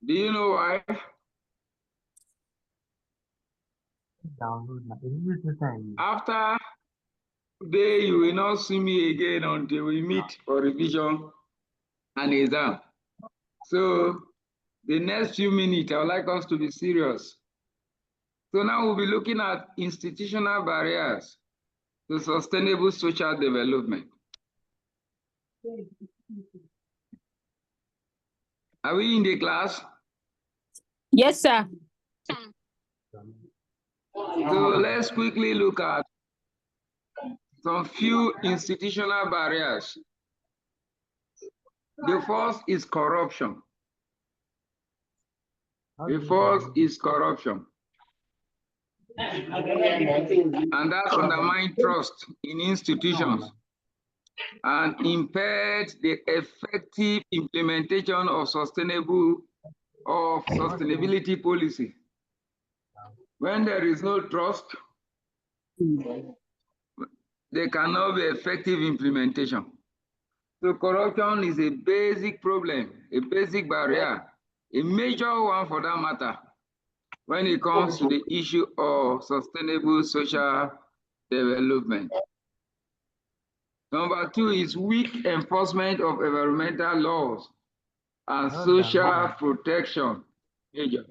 Do you know why? After today, you will not see me again until we meet for revision and exam. So the next few minutes, I would like us to be serious. So now we'll be looking at institutional barriers to sustainable social development. Are we in the class? Yes, sir. So let's quickly look at some few institutional barriers. The first is corruption. The first is corruption. And that undermines trust in institutions and impairs the effective implementation of sustainability policy. When there is no trust, there cannot be effective implementation. So corruption is a basic problem, a basic barrier, a major one for that matter, when it comes to the issue of sustainable social development. Number two is weak enforcement of environmental laws and social protection measures.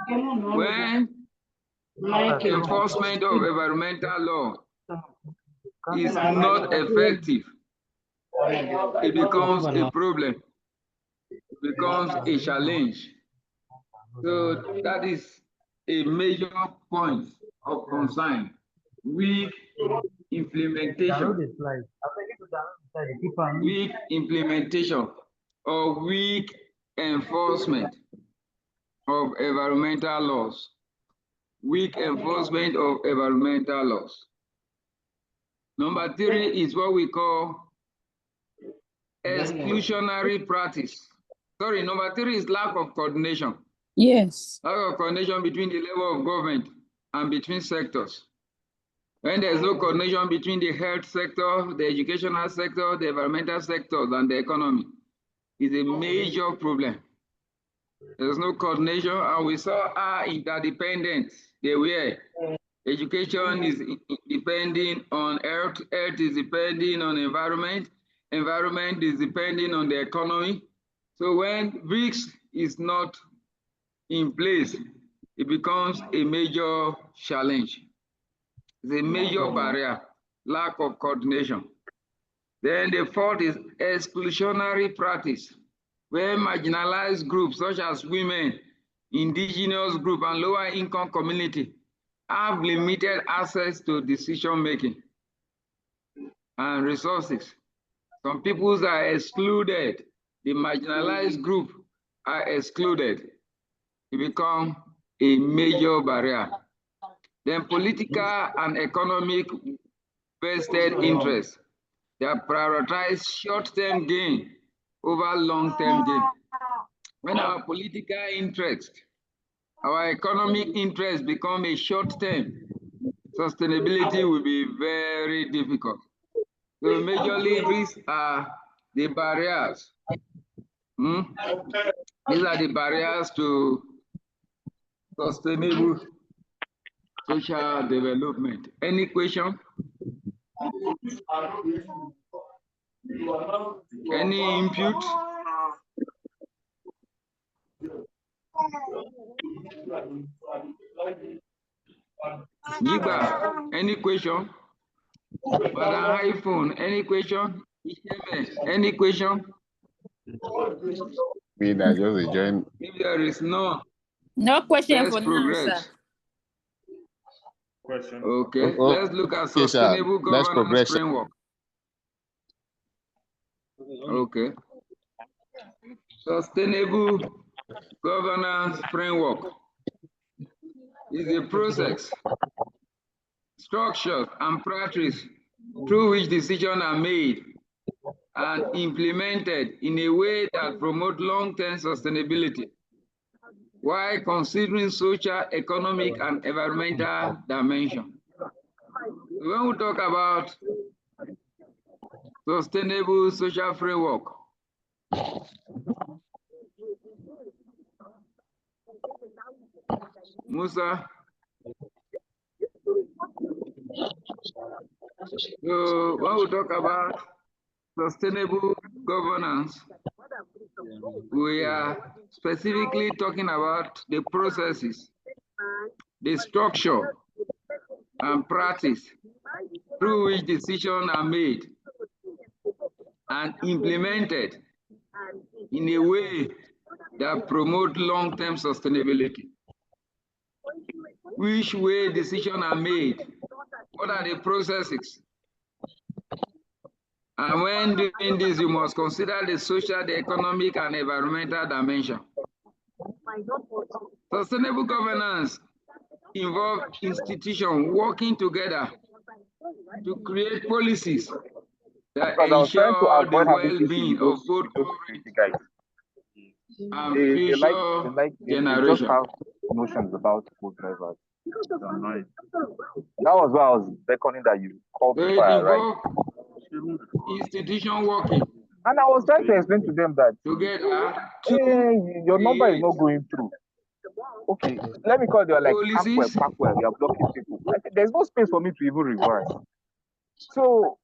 When enforcement of environmental law is not effective, it becomes a problem, it becomes a challenge. So that is a major point of concern. Weak implementation, weak implementation or weak enforcement of environmental laws. Weak enforcement of environmental laws. Number three is what we call exclusionary practice. Sorry, number three is lack of coordination. Yes. Lack of coordination between the level of government and between sectors. When there's no coordination between the health sector, the educational sector, the environmental sectors, and the economy, it's a major problem. There's no coordination, and we saw how interdependent they were. Education is depending on health, health is depending on environment, environment is depending on the economy. So when BRICS is not in place, it becomes a major challenge. It's a major barrier, lack of coordination. Then the fourth is exclusionary practice, where marginalized groups such as women, indigenous group, and lower income community have limited access to decision making and resources. Some peoples are excluded. The marginalized group are excluded. It becomes a major barrier. Then political and economic vested interests that prioritize short-term gain over long-term gain. When our political interest, our economic interest become a short-term, sustainability will be very difficult. So majorly these are the barriers. These are the barriers to sustainable social development. Any question? Any input? Giba, any question? Madam iPhone, any question? Any question? Me, I just join. If there is no question for progress. now, sir. Question. Okay, let's look at sustainable governance framework. Okay. Sustainable governance framework is a process, structure, and practice through which decisions are made and implemented in a way that promote long-term sustainability while considering social, economic, and environmental dimension. When we talk about sustainable social framework, Musa. So when we talk about sustainable governance, we are specifically talking about the processes, the structure, and practice through which decisions are made and implemented in a way that promote long-term sustainability. Which way decisions are made? What are the processes? And when doing this, you must consider the social, the economic, and environmental dimension. Sustainable governance involves institutions working together to create policies that ensure the well-being of both current and future generations. Just have notions about food drivers. That was why I was beckoning that you called me fire, right? Institution working. And I was trying to explain to them that together, your number is not going through. Okay, let me call you like Packwell, you are blocking people. There's no space for me to even reverse. So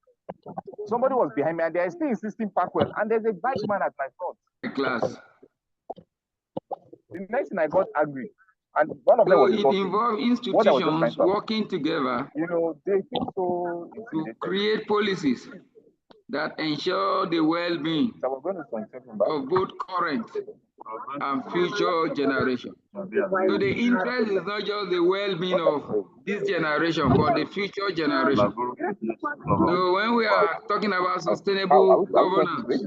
somebody was behind me and they are still insisting Packwell, and there's a bike man at my front. Class. The next thing I got angry. And one of them was it involves institutions working together, they think so to create policies that ensure the well-being of both current and future generations. So the interest is not just the well-being of this generation, but the future generation. So when we are talking about sustainable governance,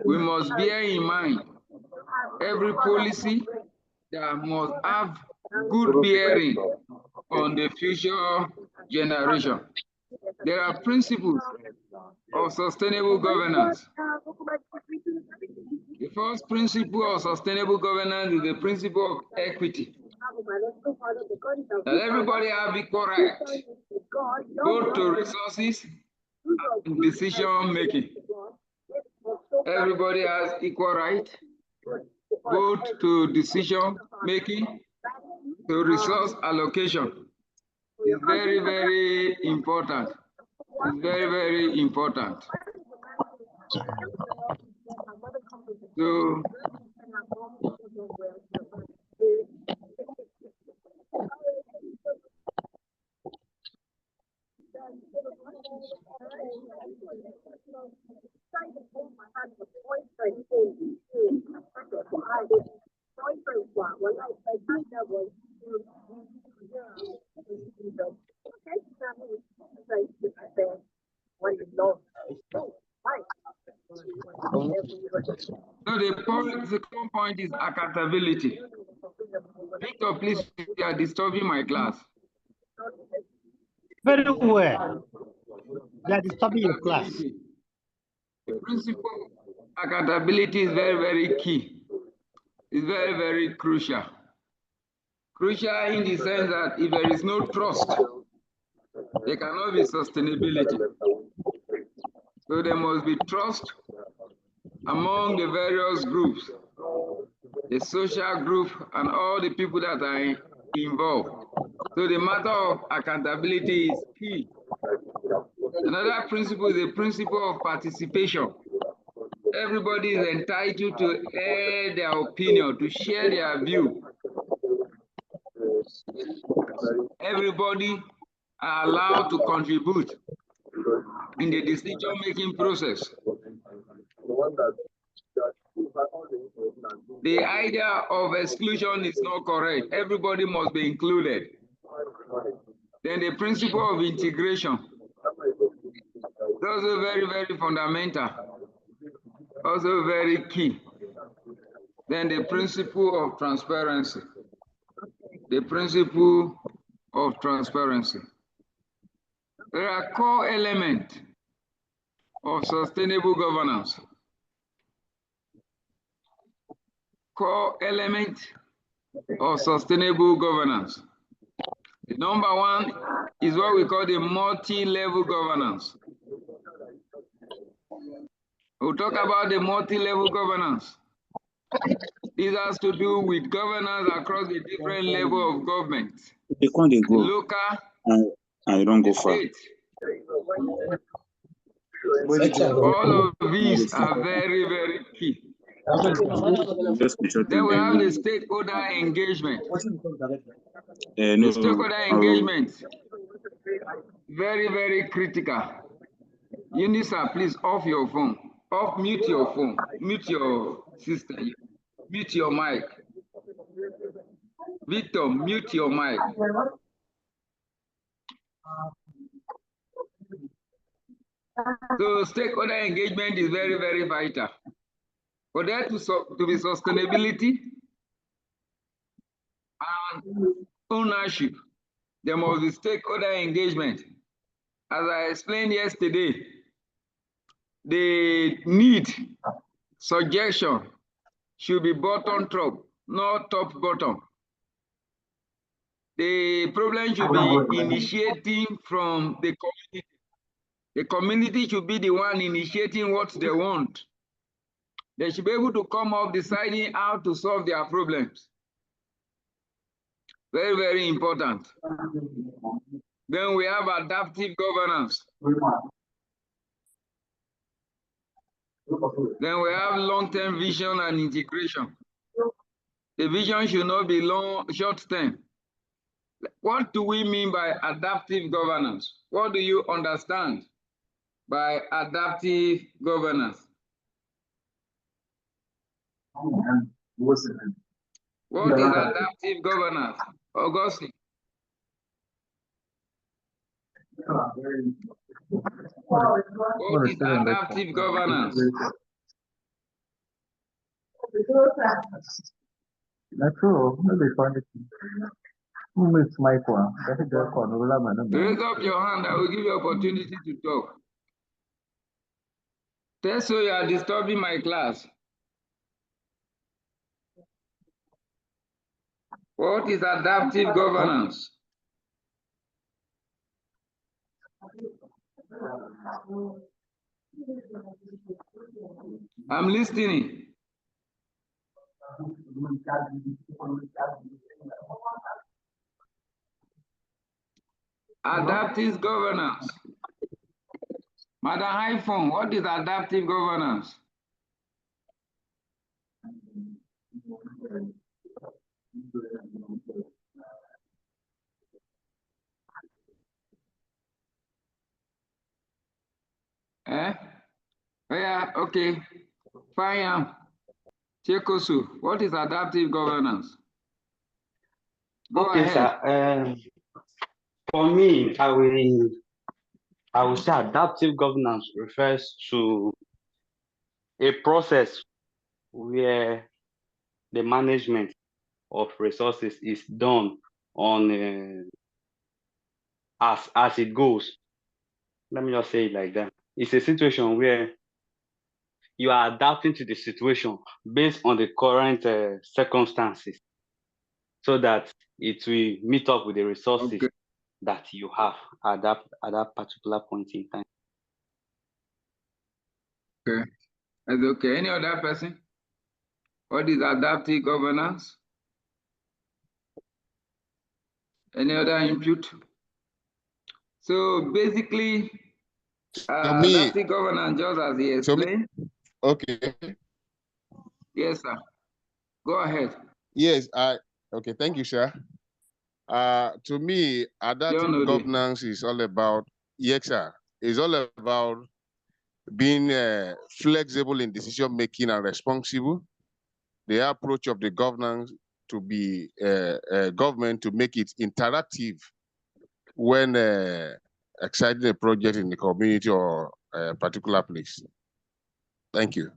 we must bear in mind every policy that must have good bearing on the future generation. There are principles of sustainable governance. The first principle of sustainable governance is the principle of equity. That everybody have equal rights, both to resources and decision making. Everybody has equal right, both to decision making, to resource allocation. It's very, very important. It's very, very important. So, the second point is accountability. Victor, please, you are disturbing my class. Very well. You are disturbing your class. The principle of accountability is very, very key. It's very, very crucial. Crucial in the sense that if there is no trust, there cannot be sustainability. So there must be trust among the various groups, the social group, and all the people that are involved. So the matter of accountability is key. Another principle is the principle of participation. Everybody is entitled to air their opinion, to share their view. Everybody are allowed to contribute in the decision-making process. The idea of exclusion is not correct. Everybody must be included. Then the principle of integration. Those are very, very fundamental. Also very key. Then the principle of transparency. The principle of transparency. There are core elements of sustainable governance. Core element of sustainable governance. The number one is what we call the multi-level governance. We'll talk about the multi-level governance. This has to do with governance across the different levels of government. They can't go. Local and you don't go far. state. All of these are very, very key. Then we have the stakeholder engagement. The stakeholder engagement, very, very critical. Unisa, please off your phone. Mute your phone. Mute your system. Mute your mic. Victor, mute your mic. So stakeholder engagement is very, very vital. For there to be sustainability and ownership, there must be stakeholder engagement. As I explained yesterday, the need, suggestion should be bottom top, not top bottom. The problem should be initiating from the community. The community should be the one initiating what they want. They should be able to come up deciding how to solve their problems. Very, very important. Then we have adaptive governance. Then we have long-term vision and integration. The vision should not be short-term. What do we mean by adaptive governance? What do you understand by adaptive governance? What is adaptive governance? Augustine. What is adaptive governance? That's true. Maybe funny. Raise up your hand. I will give you opportunity to talk. Teso, you are disturbing my class. What is adaptive governance? I'm listening. Adaptive governance. Madam Hyphon, what is adaptive governance? Yeah, okay. Fine. Chekosu, what is adaptive governance? Go ahead. Sir. For me, I will say adaptive governance refers to a process where the management of resources is done on as it goes. Let me just say it like that. It's a situation where you are adapting to the situation based on the current circumstances, so that it will meet up with the resources that you have at that particular point in time. Okay, that's okay. Any other person? What is adaptive governance? Any other input? So basically, adaptive governance, just as he explained. Okay. Yes, sir. Go ahead. Yes, okay, thank you, sir. To me, adaptive governance is all about, yes, sir, it's all about being flexible in decision making and responsible. The approach of the governance to be government to make it interactive when exciting a project in the community or a particular place. Thank you.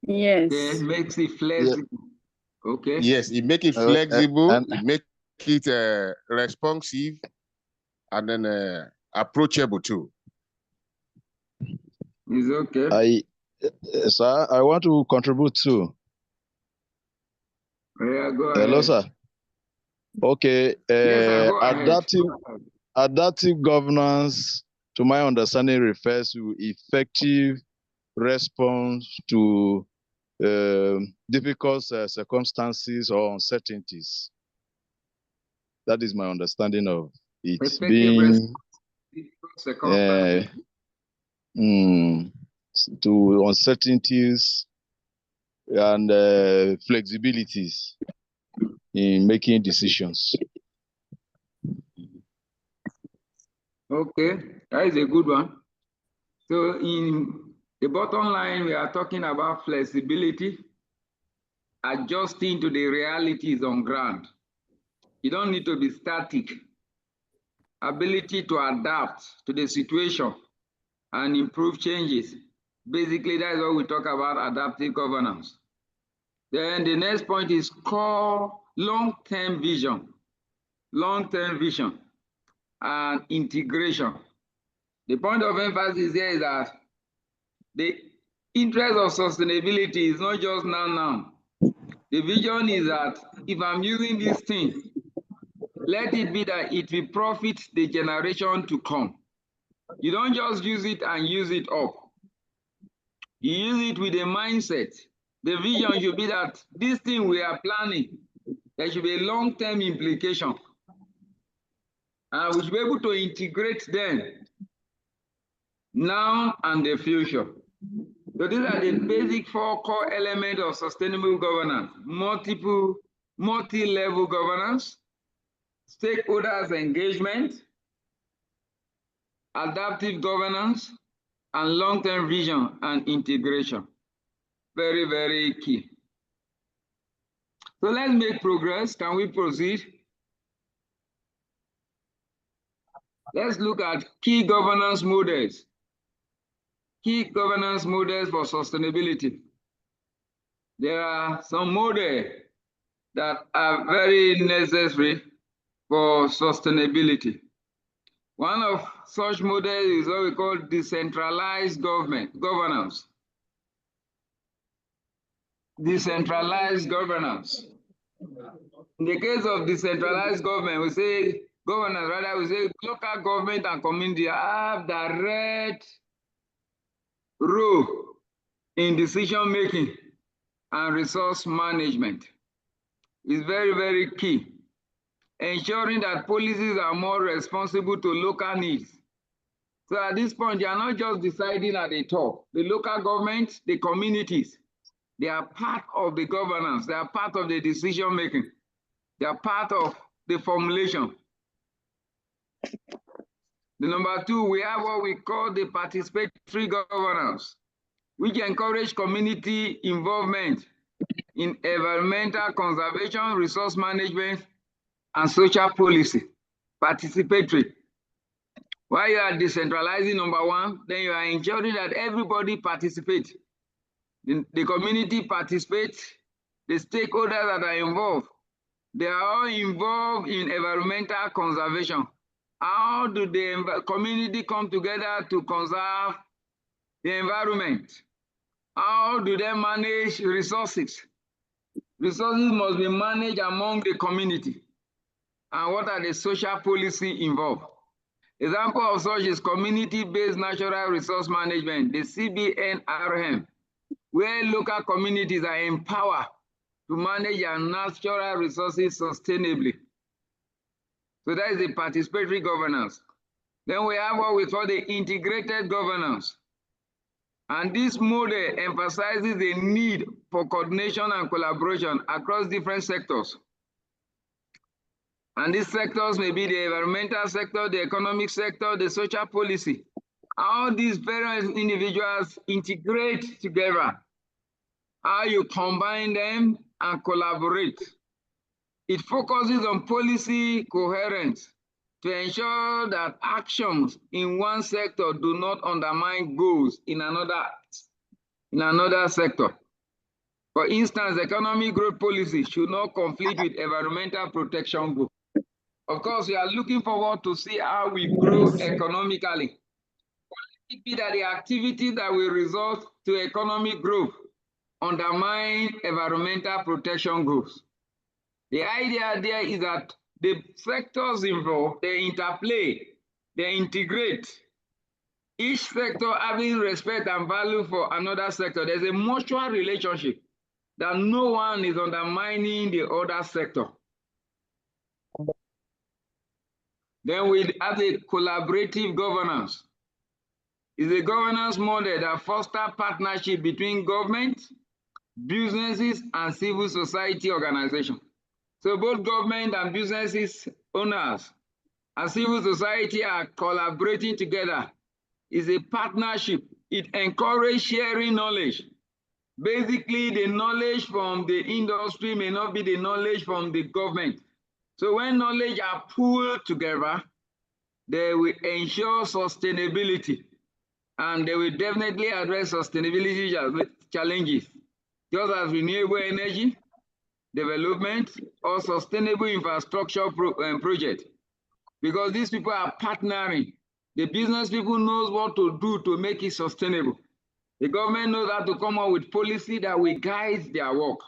Yes. Okay, makes it flexible. Yeah. Okay. Yes, it makes it flexible, it makes it responsive, and then approachable too. It's okay. Sir, I want to contribute too. Yeah, go ahead. Hello, sir. Okay. Yes, sir, go ahead. Adaptive governance, to my understanding, refers to effective response to difficult circumstances or uncertainties. That is my understanding of it being to uncertainties and flexibilities in making decisions. Okay, that is a good one. So in the bottom line, we are talking about flexibility, adjusting to the realities on ground. You don't need to be static. Ability to adapt to the situation and improve changes. Basically, that's what we talk about adaptive governance. Then the next point is core long-term vision. Long-term vision and integration. The point of emphasis here is that the interest of sustainability is not just now. The vision is that if I'm using this thing, let it be that it will profit the generation to come. You don't just use it and use it up. You use it with a mindset. The vision should be that this thing we are planning, there should be a long-term implication. And we should be able to integrate them now and the future. So these are the basic 4 core elements of sustainable governance: multi-level governance, stakeholders engagement, adaptive governance, and long-term vision and integration. Very, very key. So let's make progress. Can we proceed? Let's look at key governance models. Key governance models for sustainability. There are some models that are very necessary for sustainability. One of such models is what we call decentralized governance. Decentralized governance. In the case of decentralized government, we say governance, rather we say local government and community have direct role in decision making and resource management. It's very, very key. Ensuring that policies are more responsible to local needs. So at this point, they are not just deciding at the top. The local government, the communities, they are part of the governance. They are part of the decision making. They are part of the formulation. The number 2, we have what we call the participatory governance, which encourage community involvement in environmental conservation, resource management, and social policy. Participatory. While you are decentralizing, number 1, then you are ensuring that everybody participates. The community participates, the stakeholders that are involved, they are all involved in environmental conservation. How do the community come together to conserve the environment? How do they manage resources? Resources must be managed among the community. And what are the social policy involved? Example of such is community-based natural resource management, the CBNRM, where local communities are empowered to manage their natural resources sustainably. So that is the participatory governance. Then we have what we call the integrated governance. And this model emphasizes the need for coordination and collaboration across different sectors. And these sectors may be the environmental sector, the economic sector, the social policy. How these various individuals integrate together, how you combine them and collaborate. It focuses on policy coherence to ensure that actions in one sector do not undermine goals in another sector. For instance, economic growth policy should not conflict with environmental protection goals. Of course, we are looking forward to see how we grow economically. It be that the activities that will result to economic growth undermine environmental protection goals. The idea there is that the sectors involved, they interplay, they integrate. Each sector having respect and value for another sector. There's a mutual relationship. that no one is undermining the other sector. Then we have a collaborative governance. It's a governance model that fosters partnership between government, businesses, and civil society organizations. So both government and businesses owners and civil society are collaborating together. It's a partnership. It encourages sharing knowledge. Basically, the knowledge from the industry may not be the knowledge from the government. So when knowledge are pooled together, they will ensure sustainability, and they will definitely address sustainability challenges, just as renewable energy development or sustainable infrastructure project. Because these people are partnering. The business people knows what to do to make it sustainable. The government knows how to come up with policy that will guide their work.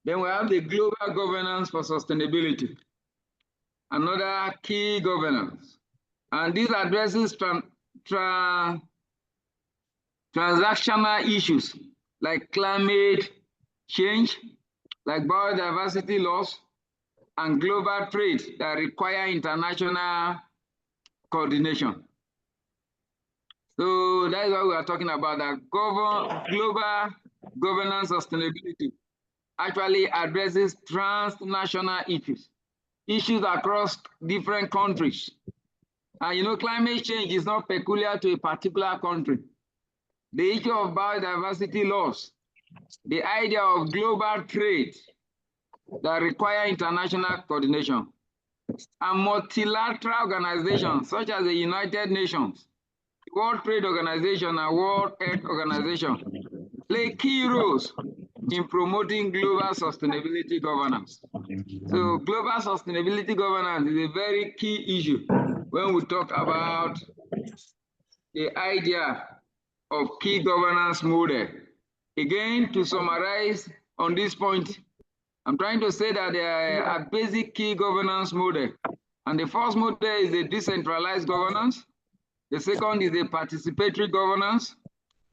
Then we have the global governance for sustainability, another key governance. And this addresses transactional issues like climate change, like biodiversity loss, and global trade that require international coordination. So that's what we are talking about, that global governance sustainability actually addresses transnational issues across different countries. And you know, climate change is not peculiar to a particular country. The issue of biodiversity loss, the idea of global trade that require international coordination, and multilateral organizations such as the United Nations, World Trade Organization, and World Health Organization play key roles in promoting global sustainability governance. So global sustainability governance is a very key issue when we talk about the idea of key governance model. Again, to summarize on this point, I'm trying to say that there are a basic key governance model. And the first model is a decentralized governance. The second is a participatory governance.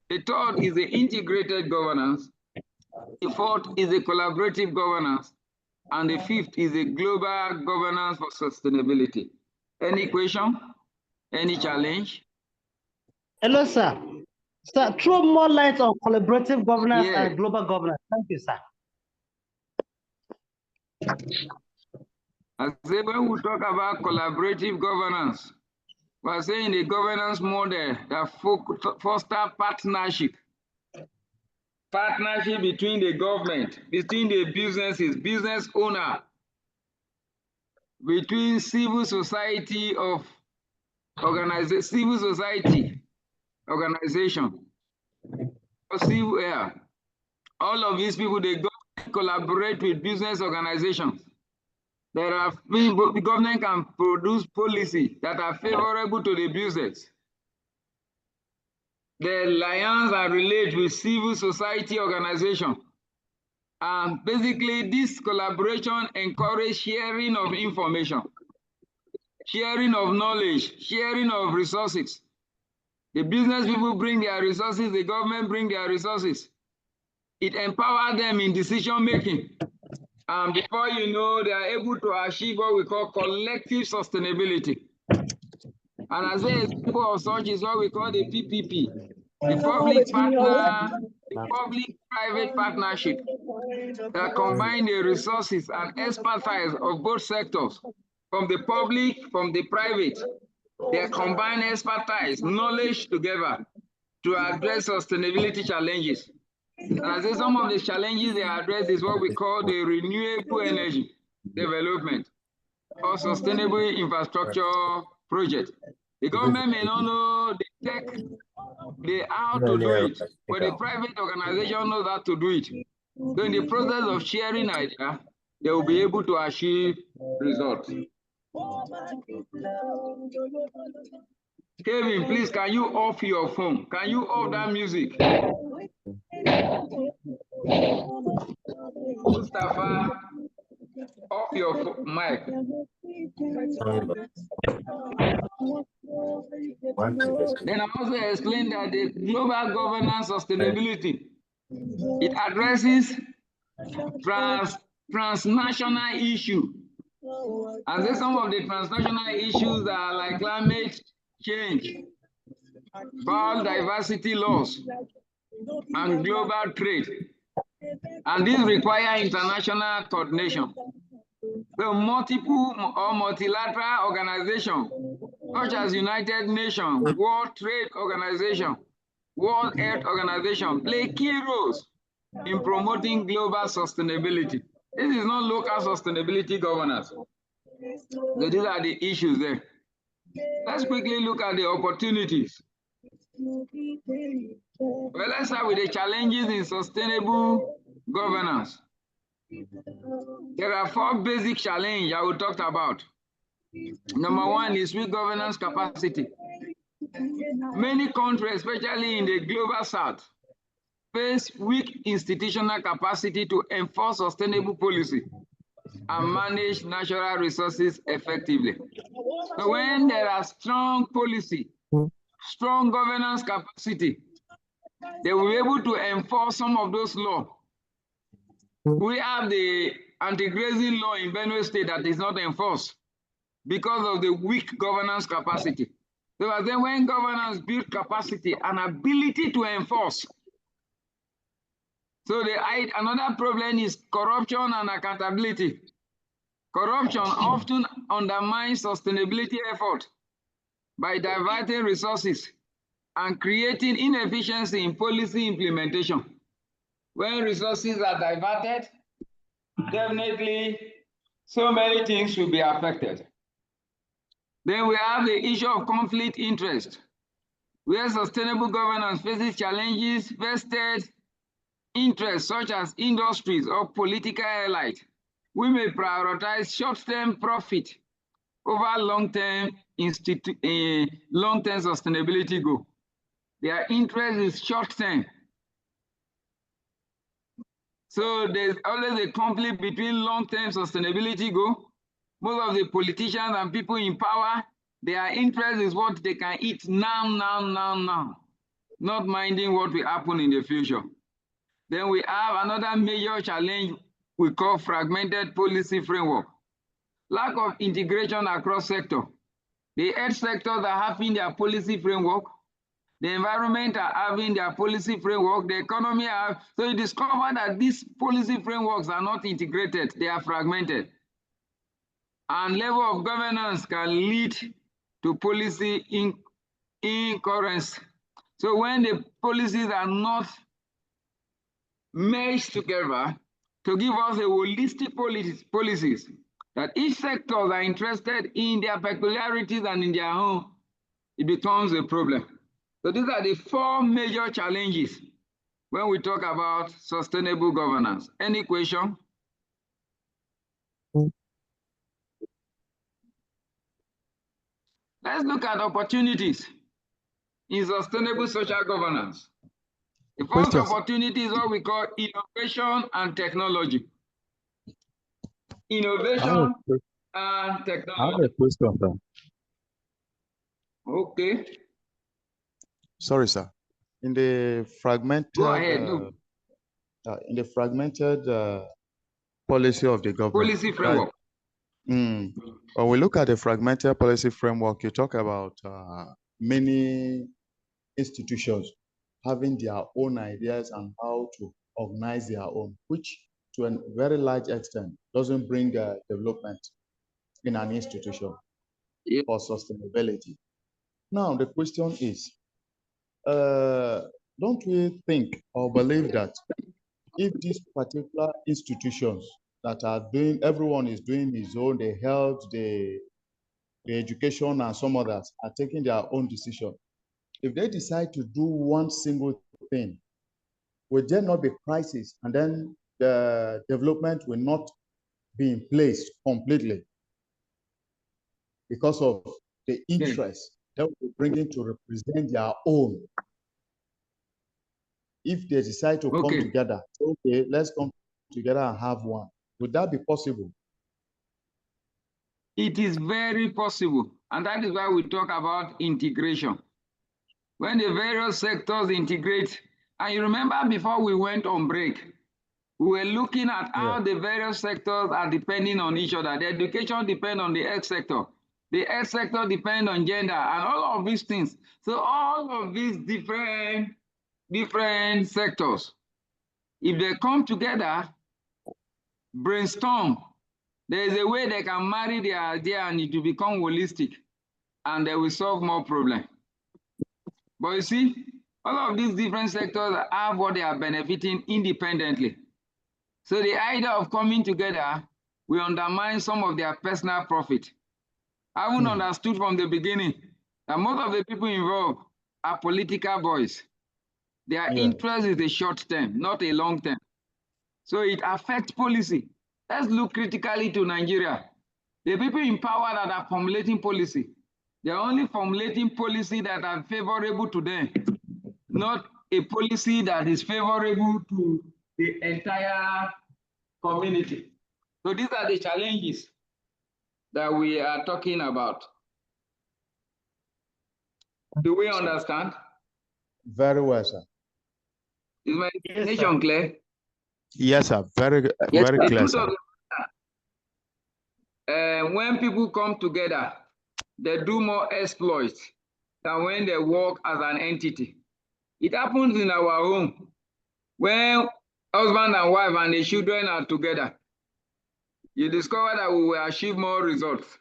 The third is the integrated governance. The fourth is a collaborative governance. And the fifth is a global governance for sustainability. Any question? Any challenge? Hello, sir. Sir, throw more light on collaborative governance and global governance. Thank you, sir. I say when we talk about collaborative governance, we're saying the governance model that foster partnership between the government, between the businesses, business owner, between civil society organization, all of these people, they collaborate with business organizations. The government can produce policy that are favorable to the business. The alliance and relate with civil society organizations. And basically, this collaboration encourages sharing of information, sharing of knowledge, sharing of resources. The business people bring their resources, the government bring their resources. It empowers them in decision making. And before you know, they are able to achieve what we call collective sustainability. And as an example of such is what we call the PPP, the public-private partnership that combine the resources and expertise of both sectors, from the public, from the private. They combine expertise, knowledge together to address sustainability challenges. And I say some of the challenges they address is what we call the renewable energy development or sustainable infrastructure project. The government may not know the tech, how to do it, but the private organization knows how to do it. So in the process of sharing ideas, they will be able to achieve results. Kevin, please, can you off your phone? Can you off that music? Mustafa, off your mic. Then I also explained that the global governance sustainability, it addresses transnational issue. And then some of the transnational issues are like climate change, biodiversity loss, and global trade. And these require international coordination. The multiple or multilateral organizations, such as United Nations, World Trade Organization, World Health Organization, play key roles in promoting global sustainability. This is not local sustainability governance. So these are the issues there. Let's quickly look at the opportunities. Well, let's start with the challenges in sustainable governance. There are 4 basic challenges I will talk about. Number 1 is weak governance capacity. Many countries, especially in the global south, face weak institutional capacity to enforce sustainable policy and manage natural resources effectively. So when there are strong policy, strong governance capacity, they will be able to enforce some of those laws. We have the anti-grazing law in Benue State that is not enforced because of the weak governance capacity. So then when governance build capacity and ability to enforce. So another problem is corruption and accountability. Corruption often undermines sustainability effort by diverting resources and creating inefficiency in policy implementation. When resources are diverted, definitely so many things will be affected. Then we have the issue of conflict interest, where sustainable governance faces challenges, vested interests such as industries or political allies. We may prioritize short-term profit over long-term sustainability goal. Their interest is short-term. So there's always a conflict between long-term sustainability goal. Most of the politicians and people in power, their interest is what they can eat now, not minding what will happen in the future. Then we have another major challenge we call fragmented policy framework. Lack of integration across sectors. The health sectors are having their policy framework. The environment are having their policy framework. The economy are. So you discover that these policy frameworks are not integrated. They are fragmented. And level of governance can lead to policy incoherence. So when the policies are not meshed together to give us a holistic policies that each sector are interested in their peculiarities and in their own, it becomes a problem. So these are the 4 major challenges when we talk about sustainable governance. Any question? Let's look at opportunities in sustainable social governance. The first opportunity is what we call innovation and technology. Innovation and technology. I have a question, sir. Okay. Sorry, sir. In the fragmented, Go ahead. in the fragmented policy of the government. Policy framework. When we look at the fragmented policy framework, you talk about many institutions having their own ideas on how to organize their own, which to a very large extent doesn't bring development in an institution for sustainability. Now, the question is, don't we think or believe that if these particular institutions that are doing, everyone is doing his own, the health, the education, and some others are taking their own decision, if they decide to do one single thing, will there not be crisis, and then the development will not be in place completely because of the interest that will bring in to represent their own? If they decide to come together, okay, let's come together and have one. Would that be possible? It is very possible. And that is why we talk about integration. When the various sectors integrate, and you remember before we went on break, We were looking at how the various sectors are depending on each other. The education depends on the health sector. The health sector depends on gender and all of these things. So all of these different sectors, if they come together, brainstorm, there is a way they can marry their idea and it will become holistic and they will solve more problems. But you see, all of these different sectors have what they are benefiting independently. So the idea of coming together will undermine some of their personal profit. I haven't understood from the beginning that most of the people involved are political boys. Their interest is a short term, not a long term. So it affects policy. Let's look critically to Nigeria. The people in power that are formulating policy, they're only formulating policy that are favorable to them, not a policy that is favorable to the entire community. So these are the challenges that we are talking about. Do we understand? Very well, sir. Is my explanation clear? Yes, sir. Very clear, sir. When people come together, they do more exploits than when they work as an entity. It happens in our home. When husband and wife and the children are together, you discover that we will achieve more results.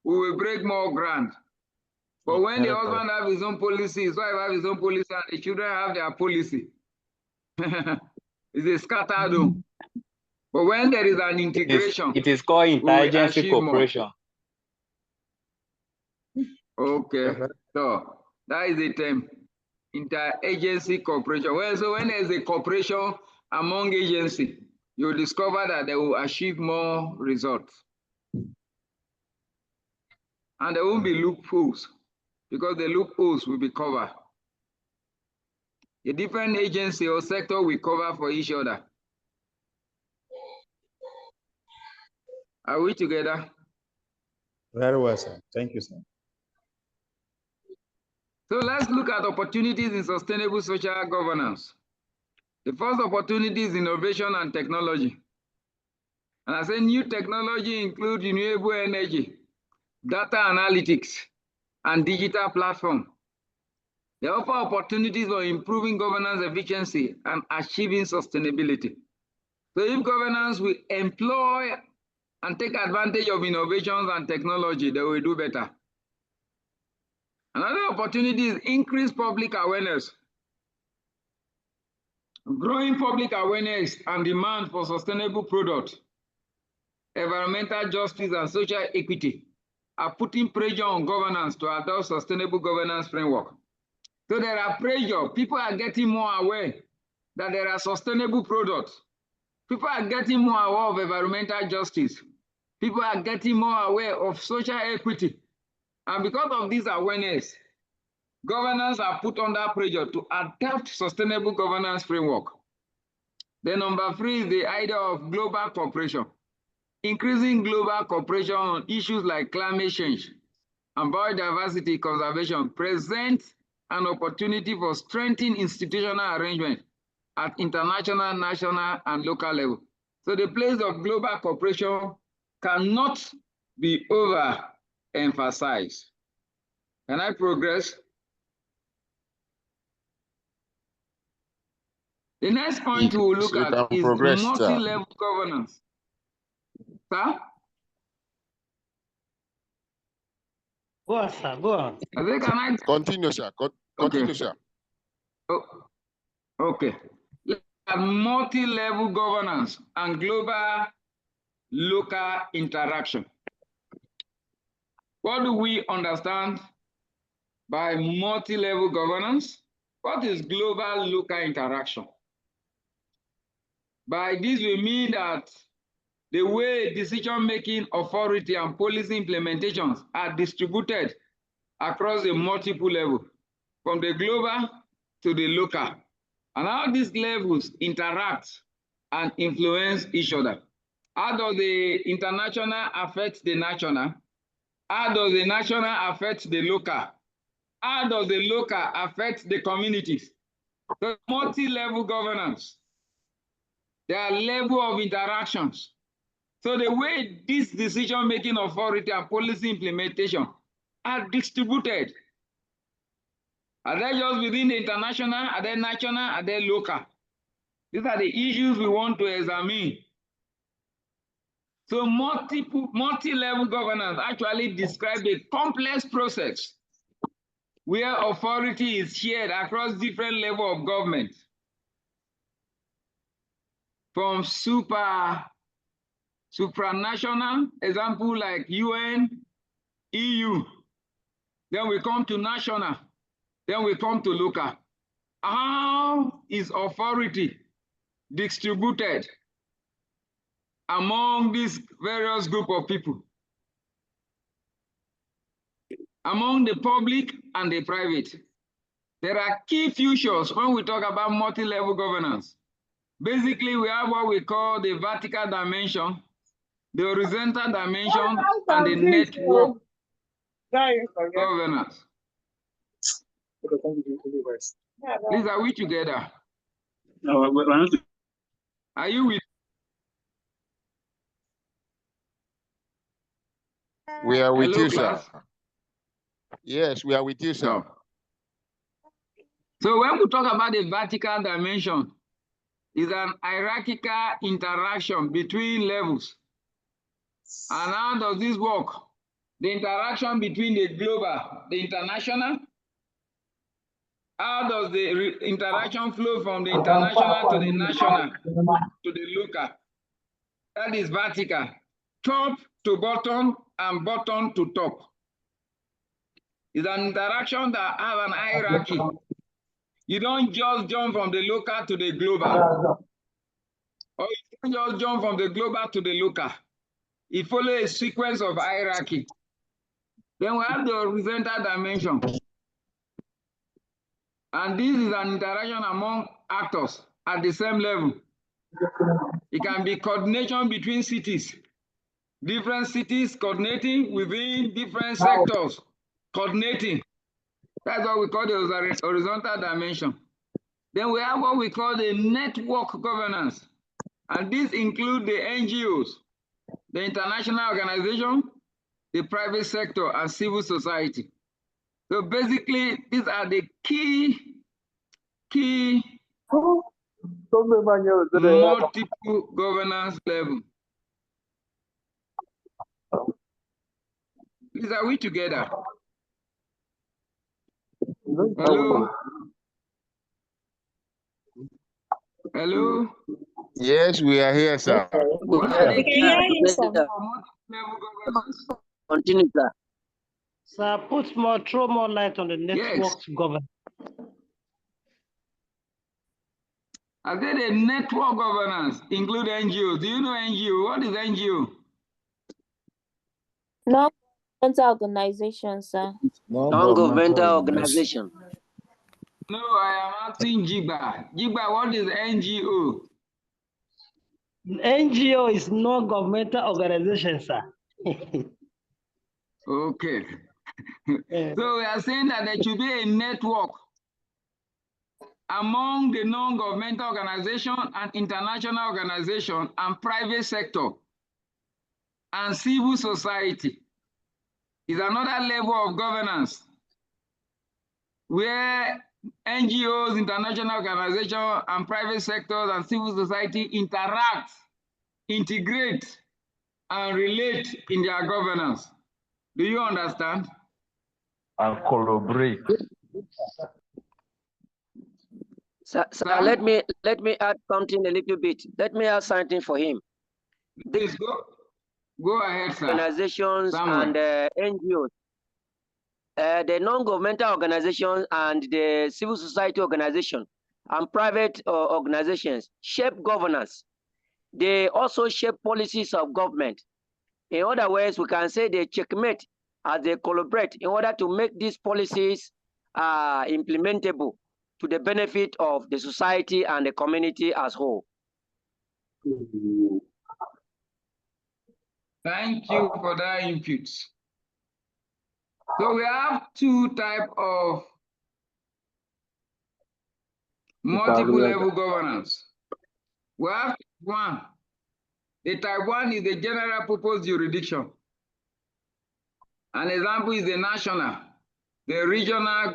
We will break more ground. But when the husband has his own policy, his wife has his own policy, and the children have their policy, it's a scattered home. But when there is an integration, it is called interagency cooperation. Okay, so that is the term, interagency cooperation. Well, so when there's a cooperation among agencies, you'll discover that they will achieve more results. And there won't be loopholes, because the loopholes will be covered. A different agency or sector will cover for each other. Are we together? Very well, sir. Thank you, sir. So let's look at opportunities in sustainable social governance. The first opportunity is innovation and technology. And I say new technology includes renewable energy, data analytics, and digital platform. They offer opportunities for improving governance efficiency and achieving sustainability. So if governance will employ and take advantage of innovations and technology, they will do better. Another opportunity is increased public awareness. Growing public awareness and demand for sustainable products, environmental justice, and social equity are putting pressure on governance to adopt sustainable governance framework. So there are pressure. People are getting more aware that there are sustainable products. People are getting more aware of environmental justice. People are getting more aware of social equity. And because of this awareness, governance are put under pressure to adapt sustainable governance framework. Then number 3 is the idea of global cooperation. Increasing global cooperation on issues like climate change and biodiversity conservation presents an opportunity for strengthening institutional arrangement at international, national, and local level. So the place of global cooperation cannot be overemphasized. Can I progress? The next point we will look at is multi-level governance. Sir? Go on, sir. Go on. Continue, sir. Continue, sir. Okay. Multi-level governance and global local interaction. What do we understand by multi-level governance? What is global local interaction? By this we mean that the way decision-making authority and policy implementations are distributed across a multiple level, from the global to the local, and how these levels interact and influence each other. How does the international affect the national? How does the national affect the local? How does the local affect the communities? The multi-level governance. There are level of interactions. So the way this decision-making authority and policy implementation are distributed, are they just within the international, are they national, are they local? These are the issues we want to examine. So multi-level governance actually describe a complex process where authority is shared across different levels of government. From supranational, example like UN, EU. Then we come to national. Then we come to local. How is authority distributed among these various group of people? Among the public and the private. There are key features when we talk about multi-level governance. Basically, we have what we call the vertical dimension, the horizontal dimension, and the network governance. Please, are we together? No, we're not. Are you with? We are with Hello, you, class? sir. Yes, we are with you, sir. So when we talk about the vertical dimension, it's an hierarchical interaction between levels. And how does this work? The interaction between the global, the international. How does the interaction flow from the international to the national to the local? That is vertical. Top to bottom and bottom to top. It's an interaction that has an hierarchy. You don't just jump from the local to the global. Or you don't just jump from the global to the local. It follows a sequence of hierarchy. Then we have the horizontal dimension. And this is an interaction among actors at the same level. It can be coordination between cities. Different cities coordinating within different sectors. Coordinating. That's what we call the horizontal dimension. Then we have what we call the network governance. And this includes the NGOs, the international organization, the private sector, and civil society. So basically, these are the key multiple governance level. Please, are we together? Hello? Hello? Yes, we are here, sir. What are the key multi-level governance? Continue, sir. Sir, throw more light on the network governance. I said the network governance include NGO. Do you know NGO? What is NGO? Non-governmental organization, sir. Non-governmental organization. No, I am asking Jiba. Jiba, what is NGO? NGO is non-governmental organization, sir. Okay. So we are saying that there should be a network among the non-governmental organization and international organization and private sector and civil society. Is another level of governance where NGOs, international organizations, and private sectors and civil society interact, integrate, and relate in their governance. Do you understand? And collaborate. Sir, let me add something a little bit. Let me add something for him. Please go ahead, sir. Organizations and NGOs. The non-governmental organizations and the civil society organization and private organizations shape governance. They also shape policies of government. In other words, we can say they checkmate as they collaborate in order to make these policies implementable to the benefit of the society and the community as whole. Thank you for that input. So we have two types of multiple level governance. We have 1. The type 1 is the general purpose jurisdiction. An example is the national, the regional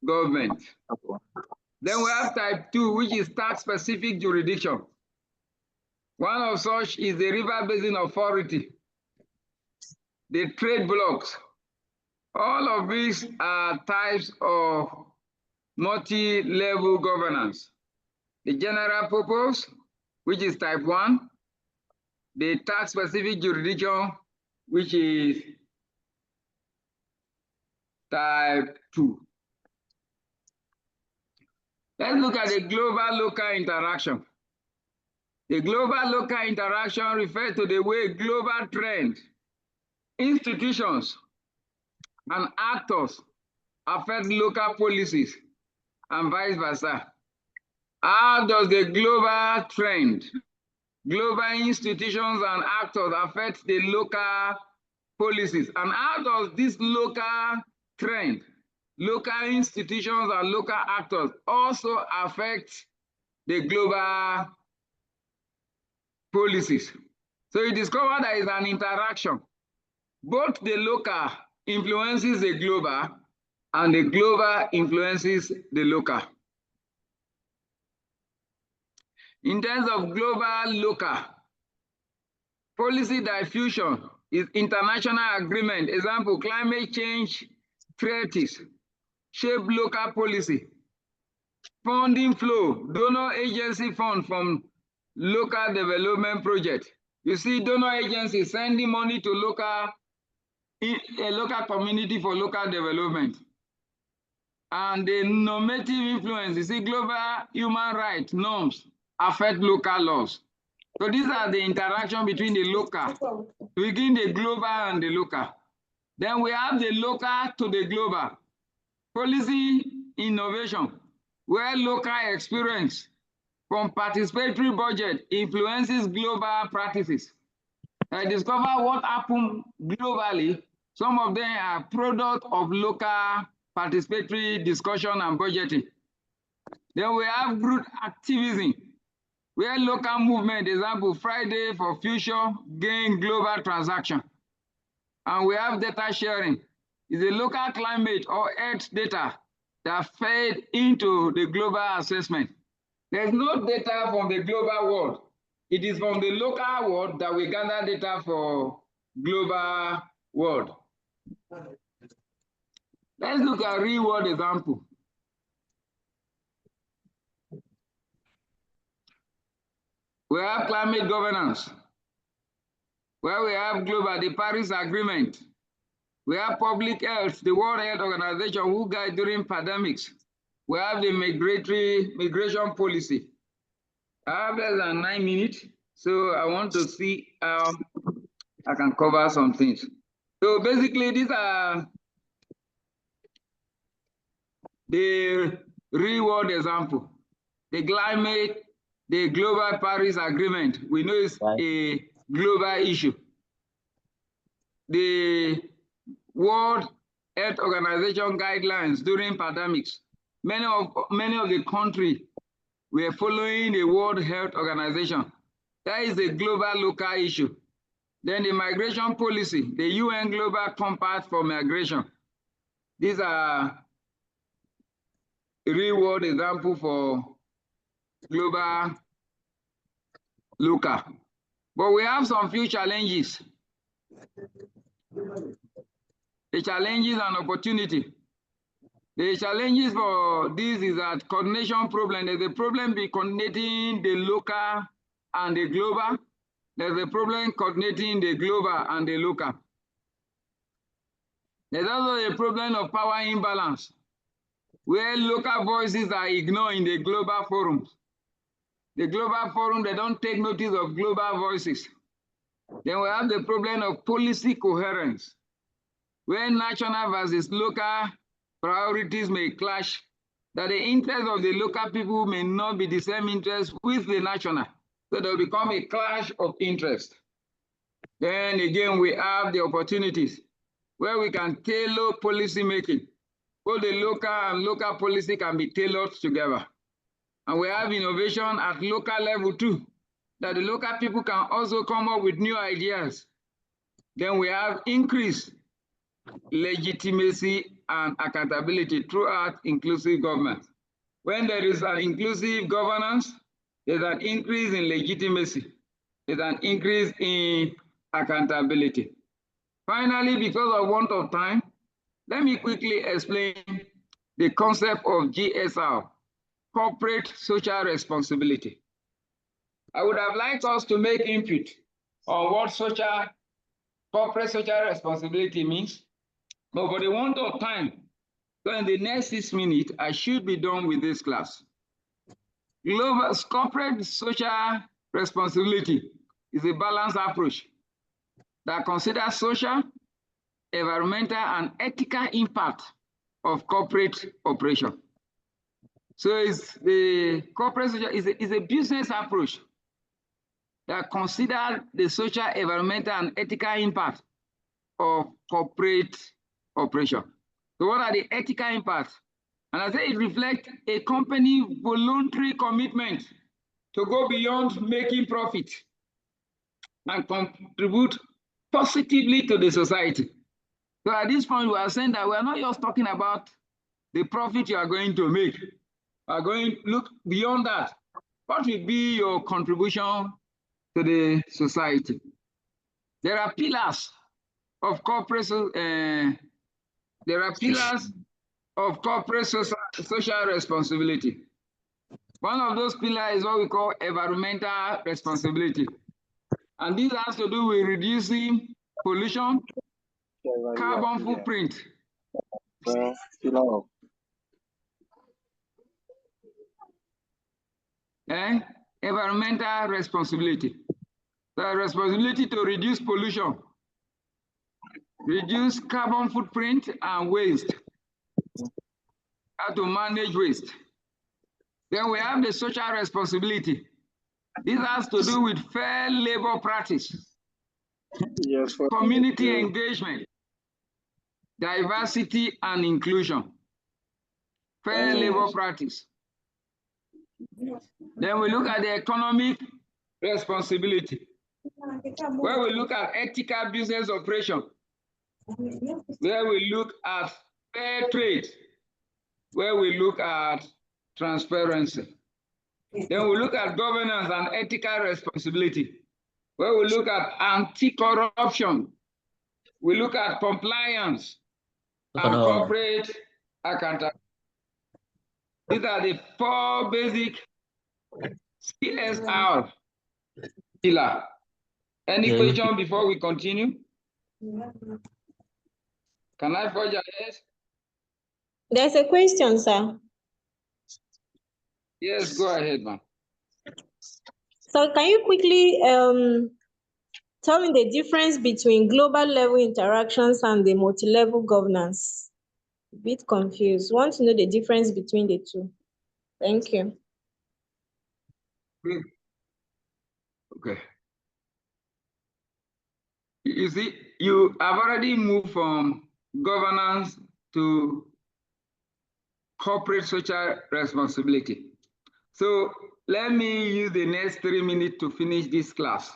government. Then we have type 2, which is tax-specific jurisdiction. One of such is the River Basin Authority, the trade blocks. All of these are types of multi-level governance. The general purpose, which is type 1, the tax-specific jurisdiction, which is type 2. Let's look at the global-local interaction. The global-local interaction refers to the way global trends, institutions, and actors affect local policies and vice versa. How does the global trend, global institutions and actors affect the local policies? And how does this local trend, local institutions and local actors also affect the global policies? So you discover there is an interaction. Both the local influences the global and the global influences the local. In terms of global local, policy diffusion is international agreement. Example, climate change treaties shape local policy. Funding flow, donor agency fund from local development project. You see donor agencies sending money to a local community for local development. And the normative influence, you see global human rights norms affect local laws. So these are the interaction between the local, between the global and the local. Then we have the local to the global. Policy innovation, where local experience from participatory budget influences global practices. I discover what happened globally. Some of them are product of local participatory discussion and budgeting. Then we have group activism, where local movement, example, Friday for Future, gain global transaction. And we have data sharing. It's a local climate or earth data that fed into the global assessment. There's no data from the global world. It is from the local world that we gather data for global world. Let's look at real world example. We have climate governance, where we have global, the Paris Agreement. We have public health, the World Health Organization who guide during pandemics. We have the migration policy. I have less than 9 minutes, so I want to see how I can cover some things. So basically, these are the real world example. The climate, the global Paris Agreement, we know it's a global issue. The World Health Organization guidelines during pandemics. Many of the countries were following the World Health Organization. That is a global local issue. Then the migration policy, the UN Global Compact for Migration. These are real world example for global local. But we have some few challenges. The challenges and opportunity. The challenges for this is that coordination problem. There's a problem with coordinating the local and the global. There's a problem coordinating the global and the local. There's also a problem of power imbalance, where local voices are ignored in the global forums. The global forum, they don't take notice of global voices. Then we have the problem of policy coherence, where national versus local priorities may clash, that the interests of the local people may not be the same interest with the national. So there will become a clash of interest. Then again, we have the opportunities where we can tailor policy making. Both the local and local policy can be tailored together. And we have innovation at local level too. that the local people can also come up with new ideas, then we have increased legitimacy and accountability throughout inclusive government. When there is an inclusive governance, there's an increase in legitimacy, there's an increase in accountability. Finally, because of want of time, let me quickly explain the concept of GSR, corporate social responsibility. I would have liked us to make input on what corporate social responsibility means, but for the want of time, so in the next 6 minutes, I should be done with this class. Global corporate social responsibility is a balanced approach that considers social, environmental, and ethical impact of corporate operation. So it's the corporate social is a business approach that considers the social, environmental, and ethical impact of corporate operation. So what are the ethical impacts? And I say it reflects a company voluntary commitment to go beyond making profit and contribute positively to the society. So at this point, we are saying that we are not just talking about the profit you are going to make. We are going to look beyond that. What will be your contribution to the society? There are pillars of corporate social responsibility. One of those pillars is what we call environmental responsibility. And this has to do with reducing pollution, carbon footprint. Environmental responsibility. The responsibility to reduce pollution, reduce carbon footprint and waste, how to manage waste. Then we have the social responsibility. This has to do with fair labor practice, yes, community engagement, diversity and inclusion, fair labor practice. Then we look at the economic responsibility, where we look at ethical business operation, where we look at fair trade, where we look at transparency. Then we look at governance and ethical responsibility, where we look at anti-corruption, we look at compliance and corporate accountability. These are the 4 basic CSR pillars. Any question before we continue? Can I forge ahead? There's a question, sir. Yes, go ahead, ma'am. So can you quickly tell me the difference between global level interactions and the multi-level governance? A bit confused. Want to know the difference between the two. Thank you. Okay. You see, you have already moved from governance to corporate social responsibility. So let me use the next 3 minutes to finish this class.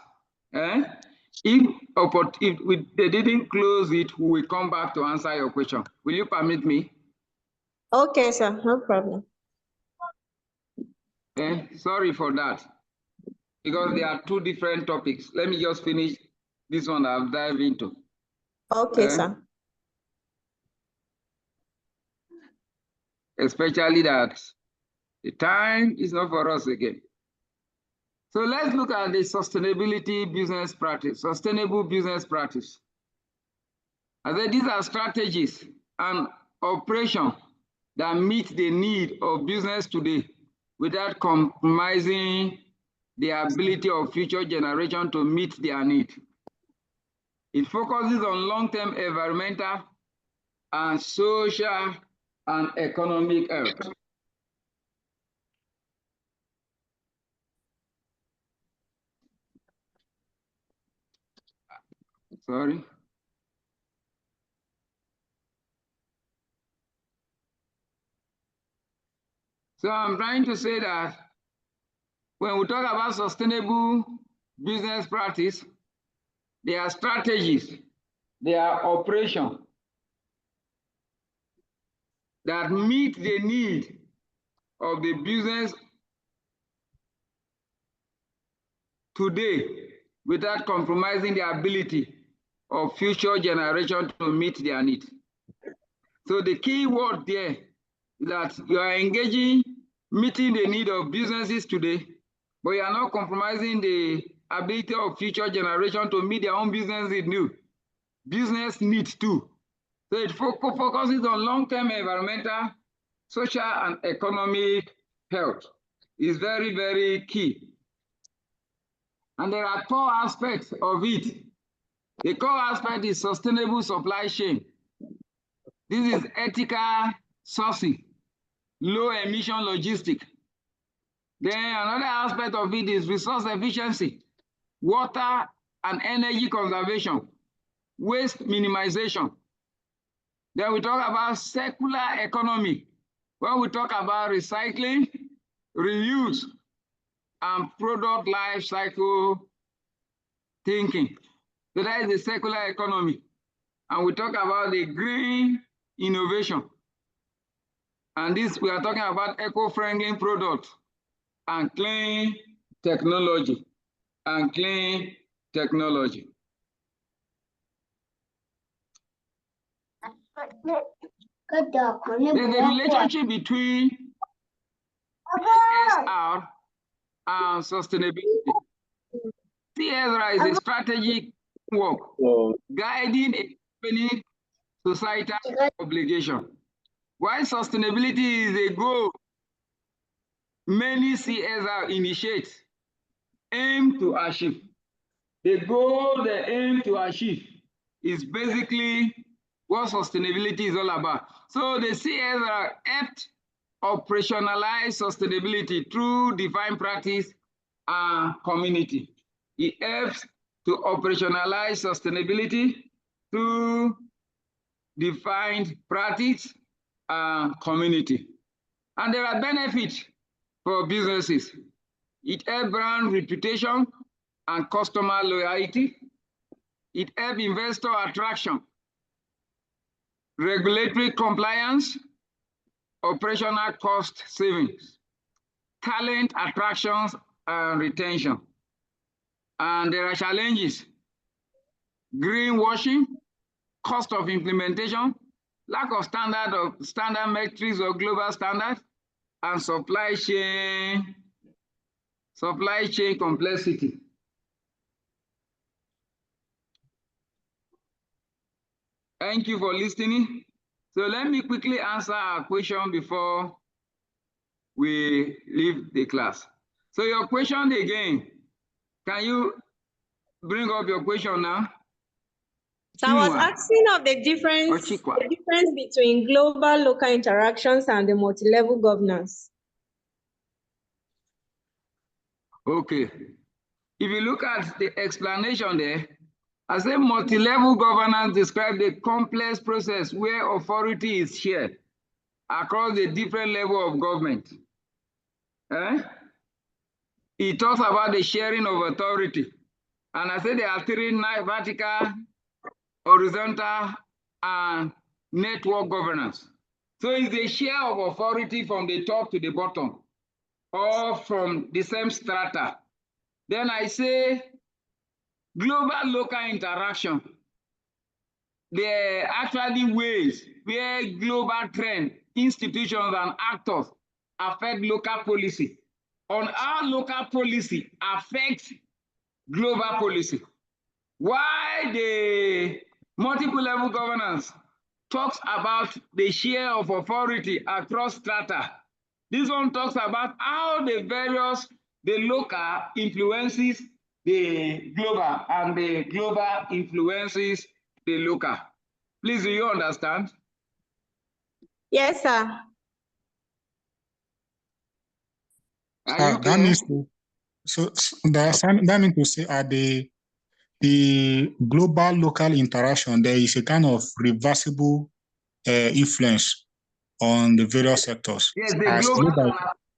If they didn't close it, we will come back to answer your question. Will you permit me? Okay, sir, no problem. Sorry for that, because there are 2 different topics. Let me just finish this one I'll dive into. Okay, sir. Especially that the time is not for us again. So let's look at the sustainability business practice, sustainable business practice. I said these are strategies and operations that meet the need of business today without compromising the ability of future generations to meet their need. It focuses on long-term environmental and social and economic health. Sorry. So I'm trying to say that When we talk about sustainable business practice, there are strategies, there are operations that meet the need of the business today without compromising the ability of future generations to meet their needs. So the key word there is that you are engaging, meeting the need of businesses today, but you are not compromising the ability of future generations to meet their own business needs too. So it focuses on long-term environmental, social, and economic health. It's very, very key. And there are core aspects of it. The core aspect is sustainable supply chain. This is ethical sourcing, low emission logistics. Then another aspect of it is resource efficiency, water and energy conservation, waste minimization. Then we talk about circular economy, when we talk about recycling, reuse, and product life cycle thinking. So that is the circular economy. And we talk about the green innovation. And this, we are talking about eco-friendly products and clean technology. And clean technology. There's a relationship between CSR and sustainability. CSR is a strategic work guiding a company societal obligation. While sustainability is a goal, many CSR initiates aim to achieve. The goal they aim to achieve is basically what sustainability is all about. So the CSR helped operationalize sustainability through defined practice and community. It helps to operationalize sustainability through defined practice and community. And there are benefits for businesses. It helps brand reputation and customer loyalty. It helps investor attraction, regulatory compliance, operational cost savings, talent attractions and retention. And there are challenges: greenwashing, cost of implementation, lack of standard metrics or global standards, and supply chain complexity. Thank you for listening. So let me quickly answer a question before we leave the class. So your question again, can you bring up your question now? So I was asking of the difference between global local interactions and the multi-level governance. Okay. If you look at the explanation there, I say multi-level governance describes the complex process where authority is shared across the different levels of government. It talks about the sharing of authority. And I say there are three: vertical, horizontal, and network governance. So it's the share of authority from the top to the bottom, or from the same strata. Then I say global local interaction. There are actually ways where global trends, institutions, and actors affect local policy. On how local policy affects global policy. Why the multiple level governance talks about the share of authority across strata. This one talks about how the local influences the global, and the global influences the local. Please, do you understand? Yes, sir. That means to say at the global local interaction, there is a kind of reversible influence on the various sectors. Yes, the global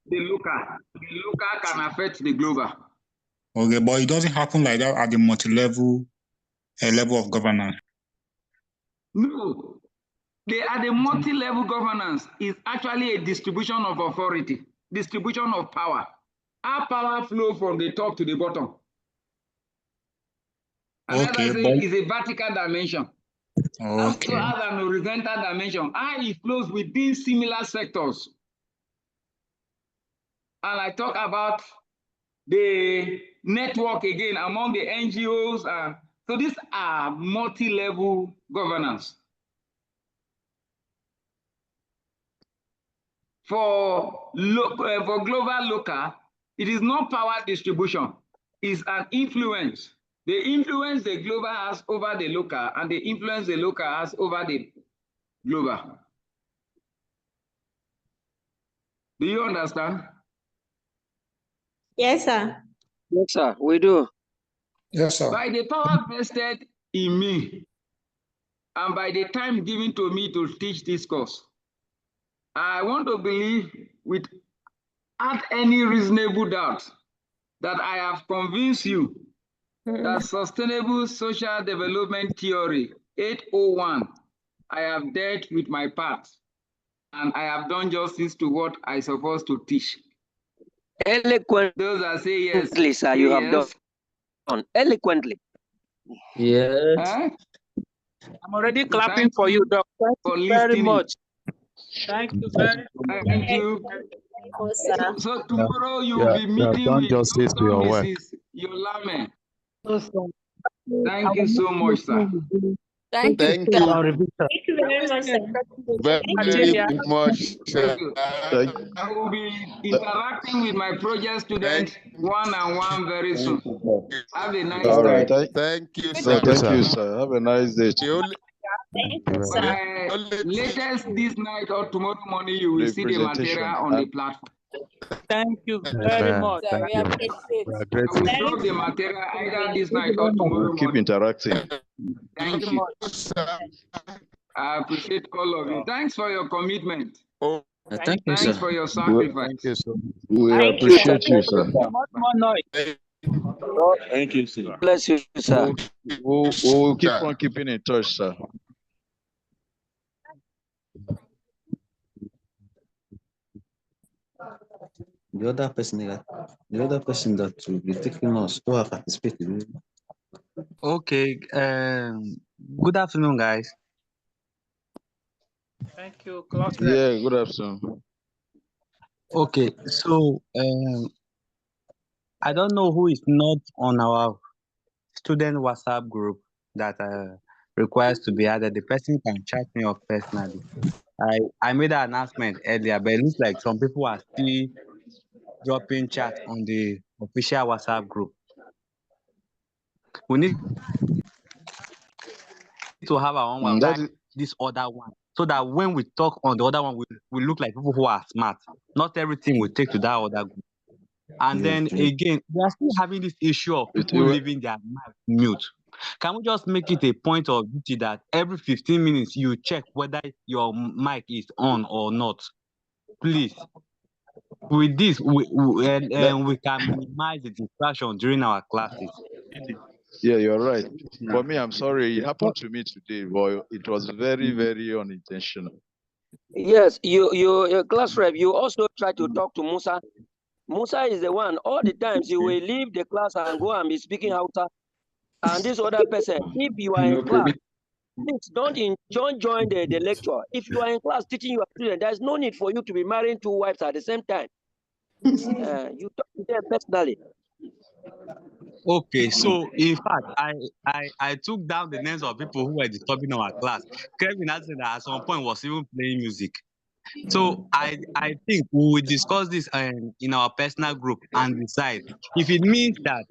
the local. The local can affect the global. Okay, but it doesn't happen like that at the multi-level level of governance. No. At the multi-level governance is actually a distribution of authority, distribution of power. Our power flow from the top to the bottom. And okay, that is a vertical dimension. Okay. Also has an horizontal dimension. How it flows within similar sectors. And I talk about the network again among the NGOs. So these are multi-level governance. For global local, it is not power distribution, it's an influence. The influence the global has over the local and the influence the local has over the global. Do you understand? Yes, sir. Yes, sir, we do. Yes, sir. By the power vested in me, and by the time given to me to teach this course, I want to believe without any reasonable doubt that I have convinced you that Sustainable Social Development Theory 801, I have dealt with my part, and I have done justice to what I supposed to teach. Eloquently, those that say yes, sir, you have done eloquently. Yes. Huh? I'm already clapping for you, Doc. Thank you very much. Thank you very much. Thank you. So tomorrow you will be meeting done with justice to your work. Mrs. Yolame. Thank you so much, sir. Thank you. Thank you very much, sir. Very much. Thank you. I will be interacting with my project students one-on-one very soon. Have a nice All right. day. Thank you, sir. No, thank you, sir. Have a nice day. Thank you, sir. By latest this night or tomorrow morning, you will see the material on the platform. Thank you very much. We appreciate. I will drop the material either this night or tomorrow Keep morning. interacting. Thank you. I appreciate all of you. Thanks for your commitment. Thank you, Thanks for your sacrifice. Thank you, sir. We appreciate you, sir. Much more noise. Thank you, sir. Bless you, sir. We'll keep on keeping in touch, sir. The other person that will be taking us who have participated. Okay. Good afternoon, guys. Thank you, class. Yeah, good afternoon. Okay, so I don't know who is not on our student WhatsApp group that requires to be added. The person can chat me up personally. I made an announcement earlier, but it looks like some people are still dropping chat on the official WhatsApp group. We need to have our own one, this other one, so that when we talk on the other one, we look like people who are smart. Not everything will take to that other group. And then again, we are still having this issue of people leaving their mic mute. Can we just make it a point of duty that every 15 minutes you check whether your mic is on or not? Please. With this, we can minimize the distraction during our classes. Yeah, you're right. For me, I'm sorry. It happened to me today, but it was very, very unintentional. Yes, your class rep, you also try to talk to Musa. Musa is the one, all the times you will leave the class and go and be speaking Hausa. And this other person, if you are in class, please don't join the lecture. If you are in class teaching your student, there's no need for you to be marrying two wives at the same time. You talk to them personally. Okay, so in fact, I took down the names of people who were disturbing our class. Kevin has said that at some point was even playing music. So I think we will discuss this in our personal group and decide if it means that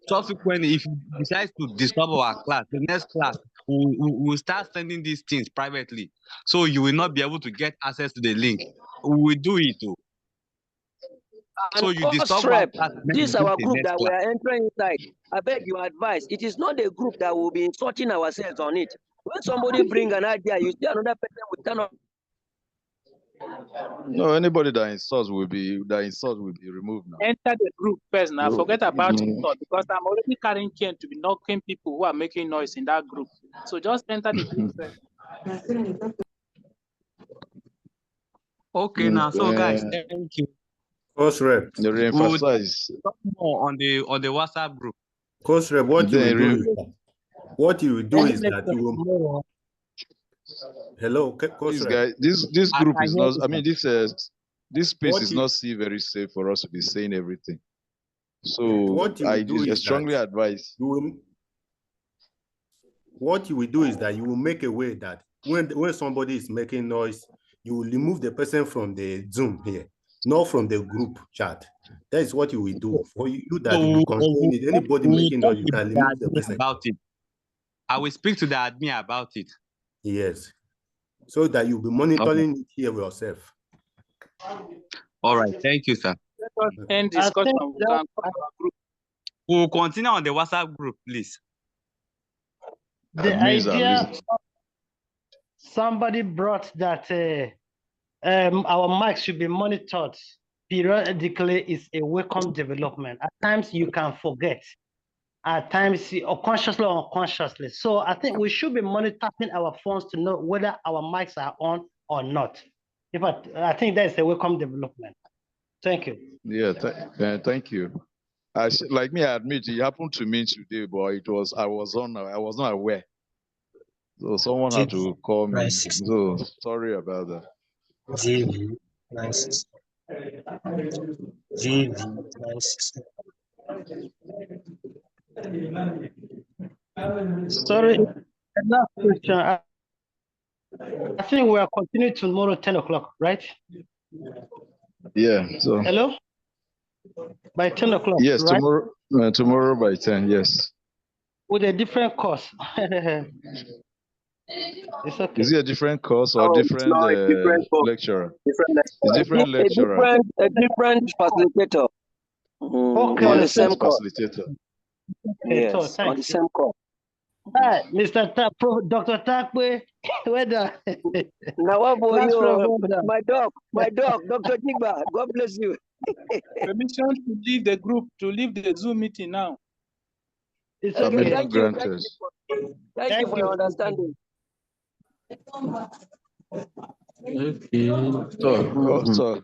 subsequently, if you decide to disturb our class, the next class we'll start sending these things privately, so you will not be able to get access to the link. We will do it too. So you disturb one class, this is our group that we are entering inside. I beg your advice. It is not a group that will be insulting ourselves on it. When somebody bring an idea, you see another person will turn up. No, anybody that insults will be removed now. Enter the group first now. No, Forget about no. insult because I'm already carrying cane to be knocking people who are making noise in that group. So just enter the group first. Okay, now so guys, thank you. Coach Rep. You re-emphasize. Talk more on the WhatsApp group. Coach Rep, what you will do is that you will. Hello, Coach This Rep. guy, this group is not. I mean, this space is not very safe for us to be saying everything. So I strongly advise. What you will do is that you will make a way that when somebody is making noise, you will remove the person from the Zoom here, not from the group chat. That is what you will do. For you that you will control it. Anybody making noise, you can remove the person. About it. I will speak to the admin about it. Yes. So that you'll be monitoring it here yourself. All right. Thank you, sir. Let us end discussion. We'll continue on the WhatsApp group, please. The idea somebody brought that our mics should be monitored periodically is a welcome development. At times you can forget, at times or consciously or unconsciously. So I think we should be monitoring our phones to know whether our mics are on or not. I think that's a welcome development. Thank you. Yeah, thank you. Like me, I admit it happened to me today, but I was not aware. So someone had to call me. So sorry about that. GV 960. GV 960. Sorry, last question. I think we are continuing tomorrow 10 o'clock, right? Yeah. So. Hello. By 10 o'clock. Yes, right? tomorrow by 10. Yes. With a different course. It's okay. Is it a different course or different lecturer? Different lecturer. A different facilitator. Okay, on the same course. Facilitator. Yes, so on the same course. Hi, Mr. Dr. Takwe, whether now my dog, Dr. Jigba, God bless you. Permission to leave the group, to leave the Zoom meeting now. It's okay, okay. Thank you for your understanding. Okay. So